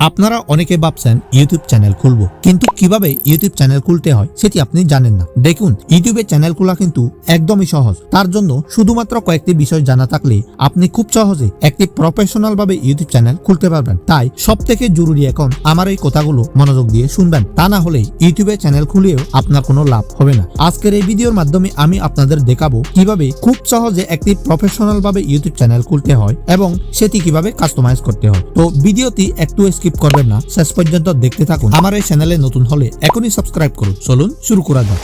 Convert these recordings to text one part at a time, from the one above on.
আপনারা অনেকে ভাবছেন ইউটিউব চ্যানেল খুলবো, কিন্তু কিভাবে ইউটিউব চ্যানেল খুলতে হয় সেটি আপনি জানেন না। দেখুন, ইউটিউবে চ্যানেল খোলা কিন্তু একদমই সহজ। তার জন্য শুধুমাত্র কয়েকটি বিষয় জানা থাকলে আপনি খুব সহজে একটি প্রফেশনাল ভাবে ইউটিউব চ্যানেল খুলতে পারবেন। তাই সবথেকে জরুরি এখন আমার এই কথাগুলো মনোযোগ দিয়ে শুনবেন, তা না হলে ইউটিউবে চ্যানেল খুলেও আপনার কোনো লাভ হবে না। আজকের এই ভিডিওর মাধ্যমে আমি আপনাদের দেখাবো কিভাবে খুব সহজে একটি প্রফেশনাল ভাবে ইউটিউব চ্যানেল খুলতে হয় এবং সেটি কিভাবে কাস্টমাইজ করতে হয়। তো ভিডিওটি একটু স্কিপ করবেন না, শেষ পর্যন্ত দেখতে থাকুন। আমার এই চ্যানেলে নতুন হলে এখনই সাবস্ক্রাইব করুন। চলুন শুরু করা যাক।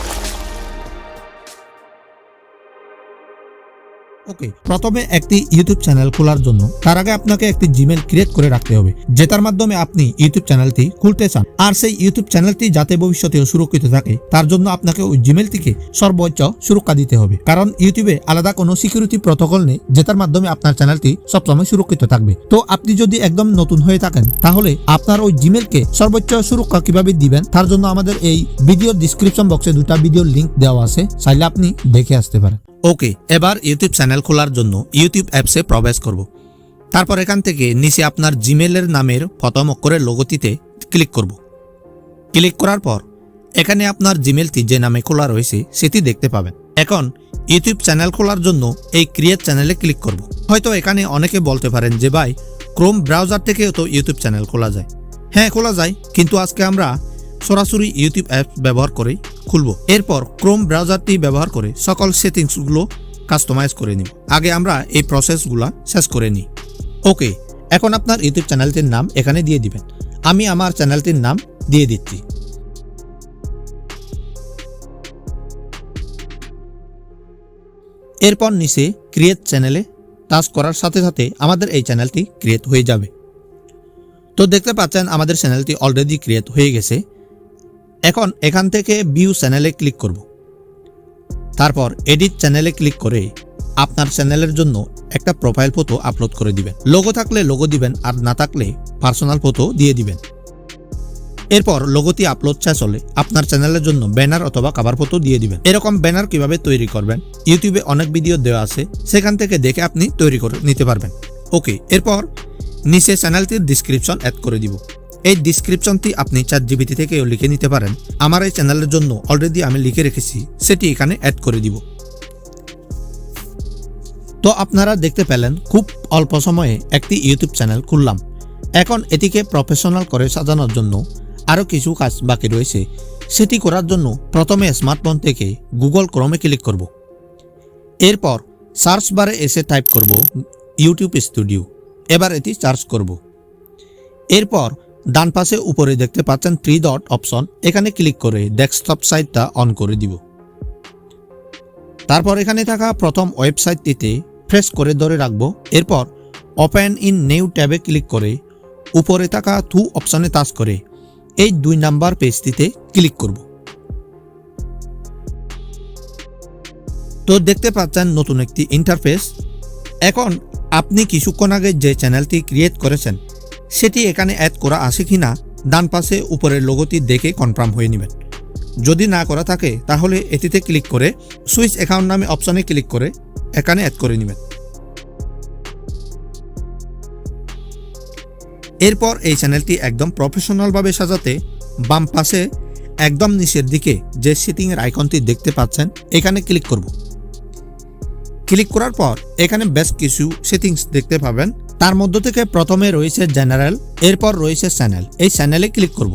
ওকে, প্রথমে একটি ইউটিউব চ্যানেল খোলার জন্য তার আগে আপনাকে একটি জিমেল ক্রিয়েট করে রাখতে হবে, যেটার মাধ্যমে আপনি ইউটিউব চ্যানেলটি খুলতে চান। আর সেই ইউটিউব চ্যানেলটি যাতে ভবিষ্যতেও সুরক্ষিত থাকে তার জন্য আপনাকে ওই জিমেলটিকে সর্বোচ্চ সুরক্ষা দিতে হবে, কারণ ইউটিউবে আলাদা কোনো সিকিউরিটি প্রটোকল নেই যেটার মাধ্যমে আপনার চ্যানেলটি সবসময় সুরক্ষিত থাকবে। তো আপনি যদি একদম নতুন হয়ে থাকেন তাহলে আপনার ওই জিমেলকে সর্বোচ্চ সুরক্ষা কিভাবে দিবেন তার জন্য আমাদের এই ভিডিওর ডিসক্রিপশন বক্সে দুটা ভিডিওর লিংক দেওয়া আছে, চাইলে আপনি দেখে আসতে পারেন। ওকে, এবার ইউটিউব চ্যানেল খোলার জন্য ইউটিউব অ্যাপসে প্রবেশ করব। তারপর এখান থেকে নিচে আপনার জিমেলের নামের প্রথম অক্ষরের লোগোটিতে ক্লিক করব। ক্লিক করার পর এখানে আপনার জিমেলটি যে নামে খোলা রয়েছে সেটি দেখতে পাবেন। এখন ইউটিউব চ্যানেল খোলার জন্য এই ক্রিয়েট চ্যানেলে ক্লিক করব। হয়তো এখানে অনেকে বলতে পারেন যে ভাই, ক্রোম ব্রাউজার থেকেও তো ইউটিউব চ্যানেল খোলা যায়। হ্যাঁ, খোলা যায়, কিন্তু আজকে আমরা সরাসরি ইউটিউব অ্যাপ ব্যবহার করেই খুলবো। এরপর ক্রোম ব্রাউজারটি ব্যবহার করে সকল সেটিংসগুলো কাস্টমাইজ করে নিব। আগে আমরা এই প্রসেসগুলো শেষ করে নিই। ওকে, এখন আপনার ইউটিউব চ্যানেলটির নাম এখানে দিয়ে দিবেন। আমি আমার চ্যানেলটির নাম দিয়ে দিচ্ছি। এরপর নিচে ক্রিয়েট চ্যানেলে টাচ করার সাথে সাথে আমাদের এই চ্যানেলটি ক্রিয়েট হয়ে যাবে। তো দেখতে পাচ্ছেন আমাদের চ্যানেলটি অলরেডি ক্রিয়েট হয়ে গেছে। এখন এখান থেকে ভিউ চ্যানেলে ক্লিক করব। তারপর এডিট চ্যানেলে ক্লিক করে আপনার চ্যানেলের জন্য একটা প্রোফাইল ফটো আপলোড করে দিবেন। লোগো থাকলে লোগো দিবেন, আর না থাকলে পার্সোনাল ফটো দিয়ে দিবেন। এরপর লোগোটি আপলোড শেষ হলে আপনার চ্যানেলের জন্য ব্যানার অথবা কভার ফটো দিয়ে দিবেন। এরকম ব্যানার কিভাবে তৈরি করবেন ইউটিউবে অনেক ভিডিও দেওয়া আছে, সেখান থেকে দেখে আপনি তৈরি করে নিতে পারবেন। ওকে, এরপর নিচে চ্যানেলটির ডিসক্রিপশন অ্যাড করে দিব। এই ডিসক্রিপশনটি আপনি ChatGPT থেকেও লিখে নিতে পারেন। আমার এই চ্যানেলের জন্য অলরেডি আমি লিখে রেখেছি, সেটি এখানে অ্যাড করে দিব। তো আপনারা দেখতে পেলেন খুব অল্প সময়ে একটি ইউটিউব চ্যানেল খুললাম। এখন এটিকে প্রফেশনাল করে সাজানোর জন্য আরও কিছু কাজ বাকি রয়েছে। সেটি করার জন্য প্রথমে স্মার্টফোন থেকে গুগল ক্রোমে ক্লিক করব। এরপর সার্চ বারে এসে টাইপ করব ইউটিউব স্টুডিও। এবার এটি সার্চ করব। এরপর ডান পাশে উপরে দেখতে পাচ্ছেন 3 ডট অপশন, এখানে ক্লিক করে ডেস্কটপ সাইটটা অন করে দিব। তারপর এখানে থাকা প্রথম ওয়েবসাইটটিতে প্রেস করে ধরে রাখবো। এরপর ওপেন ইন নিউ ট্যাবে ক্লিক করে উপরে থাকা 2 অপশনে টাচ করে এই 2 নাম্বার পেজটিতে ক্লিক করব। তো দেখতে পাচ্ছেন নতুন একটি ইন্টারফেস। এখন আপনি কিছুক্ষণ আগে যে চ্যানেলটি ক্রিয়েট করেছেন সেটি এখানে অ্যাড করা আছে কিনা ডান পাশে উপরের লোগোটি দেখে কনফার্ম হয়ে নেবেন। যদি না করা থাকে তাহলে এটিতে ক্লিক করে সুইচ অ্যাকাউন্ট নামে অপশনে ক্লিক করে এখানে অ্যাড করে নেবেন। এরপর এই চ্যানেলটি একদম প্রফেশনালভাবে সাজাতে বাম পাশে একদম নিচের দিকে যে সেটিংয়ের আইকনটি দেখতে পাচ্ছেন এখানে ক্লিক করব। ক্লিক করার পর এখানে বেশ কিছু সেটিংস দেখতে পাবেন। তার মধ্য থেকে প্রথমে রয়েছে জেনারেল, এরপর রয়েছে চ্যানেল। এই চ্যানেলে ক্লিক করব।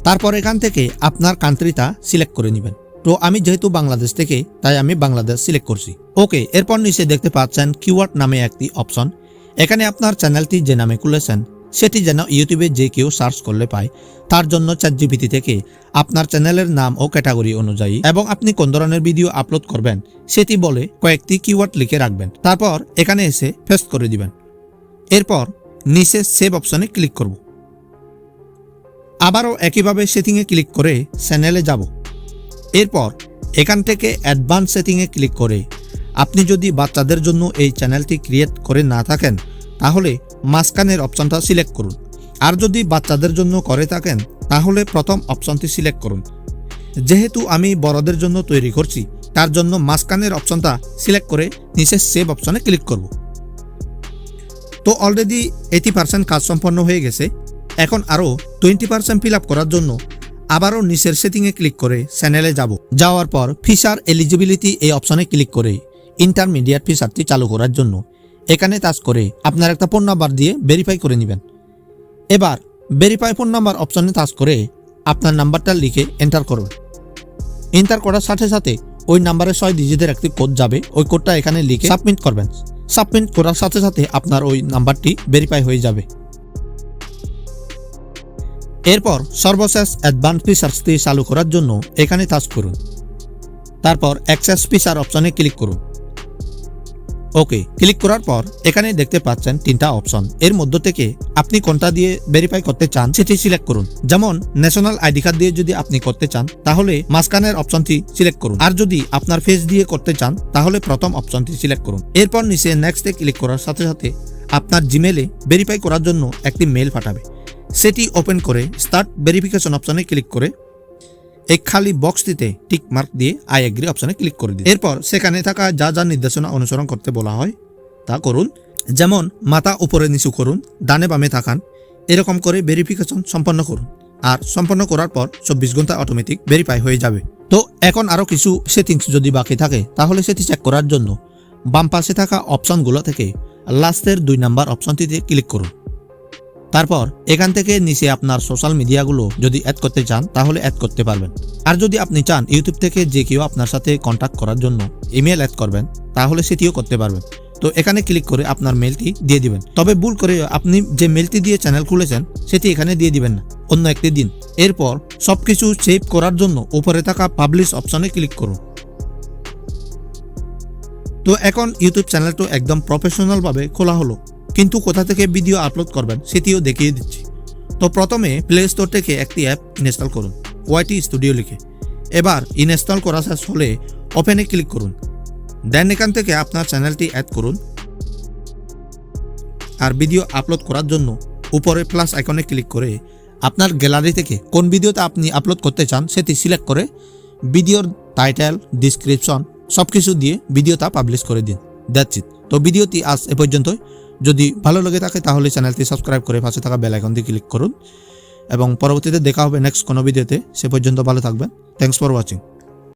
তারপর এখান থেকে আপনার কান্ট্রিটা সিলেক্ট করে নেবেন। তো আমি যেহেতু বাংলাদেশ থেকে, তাই আমি বাংলাদেশ সিলেক্ট করছি। ওকে, এরপর নিচে দেখতে পাচ্ছেন কিওয়ার্ড নামে একটি অপশন। এখানে আপনার চ্যানেলটি যে নামে খুলেছেন সেটি যেন ইউটিউবে যে কেউ সার্চ করলে পায়, তার জন্য ChatGPT থেকে আপনার চ্যানেলের নাম ও ক্যাটাগরি অনুযায়ী এবং আপনি কোন ধরনের ভিডিও আপলোড করবেন সেটি বলে কয়েকটি কিওয়ার্ড লিখে রাখবেন। তারপর এখানে এসে পেস্ট করে দিবেন। এরপর নিচে সেভ অপশনে ক্লিক করব। আবারও একইভাবে সেটিংয়ে ক্লিক করে চ্যানেলে যাব। এরপর এখান থেকে অ্যাডভান্স সেটিংয়ে ক্লিক করে আপনি যদি বাচ্চাদের জন্য এই চ্যানেলটি ক্রিয়েট করে না থাকেন তাহলে মাঝখানের অপশনটা সিলেক্ট করুন, আর যদি বাচ্চাদের জন্য করে থাকেন তাহলে প্রথম অপশনটি সিলেক্ট করুন। যেহেতু আমি বড়দের জন্য তৈরি করছি তার জন্য মাঝখানের অপশনটা সিলেক্ট করে নিচে সেভ অপশনে ক্লিক করব। তো অলরেডি 80% কাজ সম্পন্ন হয়ে গেছে। এখন আরও 20% ফিল আপ করার জন্য আবারও নিচের সেটিংয়ে ক্লিক করে চ্যানেলে যাব। যাওয়ার পর ফিচার এলিজিবিলিটি এই অপশনে ক্লিক করে ইন্টারমিডিয়েট ফিচারটি চালু করার জন্য এখানে টাচ করে আপনার একটা ফোন নাম্বার দিয়ে ভেরিফাই করে নেবেন। এবার ভেরিফাই ফোন নাম্বার অপশনে টাচ করে আপনার নাম্বারটা লিখে এন্টার করুন। এন্টার করার সাথে সাথে ওই নাম্বারে 6 ডিজিটের একটি কোড যাবে, ওই কোডটা এখানে লিখে সাবমিট করবেন। সাবমিট করার সাথে সাথে আপনার ওই নাম্বারটি ভেরিফাই হয়ে যাবে। এরপর সর্বশেষ অ্যাডভান্স ফিচার্সটি চালু করার জন্য এখানে টাচ করুন। তারপর অ্যাক্সেস ফিচার অপশনে ক্লিক করুন। ওকে ক্লিক করার পর এখানে দেখতে পাচ্ছেন 3টা অপশন। এর মধ্য থেকে আপনি কোনটা দিয়ে ভেরিফাই করতে চান সেটি সিলেক্ট করুন। যেমন ন্যাশনাল আইডি কার্ড দিয়ে যদি আপনি করতে চান তাহলে মাঝখানের অপশনটি সিলেক্ট করুন, আর যদি আপনার ফেস দিয়ে করতে চান তাহলে প্রথম অপশনটি সিলেক্ট করুন। এরপর নিচে নেক্সটে ক্লিক করার সাথে সাথে আপনার জিমেলে ভেরিফাই করার জন্য একটি মেল পাঠাবে। সেটি ওপেন করে স্টার্ট ভেরিফিকেশন অপশনে ক্লিক করে এই খালি বক্সটিতে টিক মার্ক দিয়ে আই এগ্রি অপশনে ক্লিক করে দিন। এরপর সেখানে থাকা যা যা নির্দেশনা অনুসরণ করতে বলা হয় তা করুন। যেমন মাথা উপরে নিচু করুন, ডানে বামে তাকান, এরকম করে ভেরিফিকেশন সম্পন্ন করুন। আর সম্পন্ন করার পর 24 ঘন্টা অটোমেটিক ভেরিফাই হয়ে যাবে। তো এখন আরও কিছু সেটিংস যদি বাকি থাকে তাহলে সেটি চেক করার জন্য বাম পাশে থাকা অপশনগুলো থেকে লাস্টের 2 নাম্বার অপশনটিতে ক্লিক করুন। তারপর এখান থেকে নিচে আপনার সোশ্যাল মিডিয়াগুলো যদি অ্যাড করতে চান তাহলে অ্যাড করতে পারবেন। আর যদি আপনি চান ইউটিউব থেকে যে কেউ আপনার সাথে কন্ট্যাক্ট করার জন্য ইমেল অ্যাড করবেন তাহলে সেটিও করতে পারবেন। তো এখানে ক্লিক করে আপনার মেলটি দিয়ে দিবেন। তবে ভুল করে আপনি যে মেলটি দিয়ে চ্যানেল খুলেছেন সেটি এখানে দিয়ে দিবেন না, অন্য একটি দিন। এরপর সবকিছু সেভ করার জন্য উপরে থাকা পাবলিশ অপশনে ক্লিক করুন। তো এখন ইউটিউব চ্যানেলটা একদম প্রফেশনালভাবে খোলা হলো, কিন্তু কোথা থেকে ভিডিও আপলোড করবেন সেটিও দেখিয়ে দিচ্ছি। তো প্রথমে প্লে স্টোর থেকে একটি অ্যাপ ইনস্টল করুন, ওয়াইটি স্টুডিও লিখে। এবার ইনস্টল করা শেষ হলে ওপেনে ক্লিক করুন। দেন এখান থেকে আপনার চ্যানেলটি অ্যাড করুন। আর ভিডিও আপলোড করার জন্য উপরে প্লাস আইকনে ক্লিক করে আপনার গ্যালারি থেকে কোন ভিডিওটা আপনি আপলোড করতে চান সেটি সিলেক্ট করে ভিডিওর টাইটেল, ডিসক্রিপশন সবকিছু দিয়ে ভিডিওটা পাবলিশ করে দিন। That's it. তো ভিডিওটি আজ এ পর্যন্তই। যদি ভালো লেগে থাকে তাহলে চ্যানেলটি সাবস্ক্রাইব করে পাশে থাকা বেল আইকনটি ক্লিক করুন এবং পরবর্তীতে দেখা হবে নেক্সট কোনো ভিডিওতে। সে পর্যন্ত ভালো থাকবেন। Thanks for watching.